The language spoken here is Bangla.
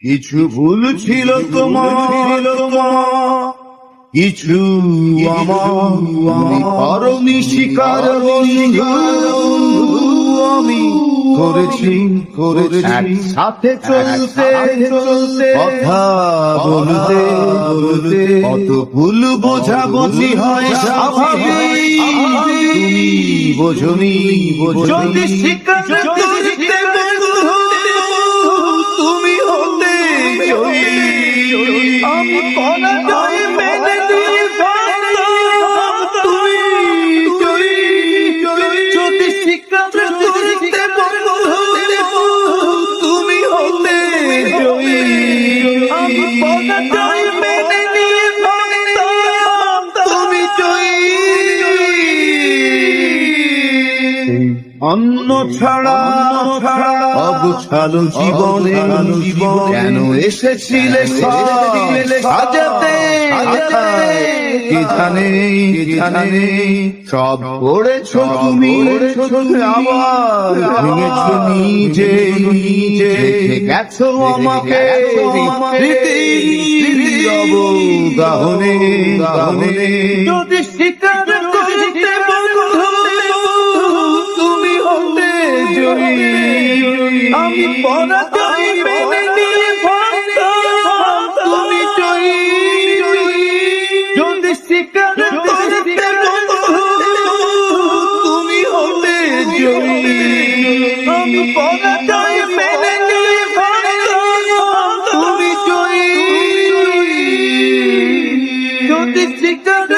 কিছু ভুল ছিল তোমার, কিছু আমার পারনি স্বীকার বন্ধু, আমি করেছি একসাথে চলতে কথা বলতে কত ভুল বোঝাবুঝি হয় স্বাভাবিক, তুমি বোঝনি যদি স্বীকার করতে তুমি হতে আমি পরাজয় মেনে নিয়ে তুমি যদি স্বীকার করতে তুমি হতে আমি পরাজয় মেনে নিয়ে তুমি অন্য ছাড়া অগোছালো জীবনে কেন এসেছিলে সাজাতে কি জানে সব করেছো তুমি আবার ভেঙেছো নিজে গেছো আমাকে গাহনে যদি স্বীকার করতে তুমি হতে আমি পরাজয় মেনে নিয়ে তুমি যদি স্বীকার করতে তুমি হতে আমি পরাজয় মেনে নিয়ে তুমি যদি স্বীকার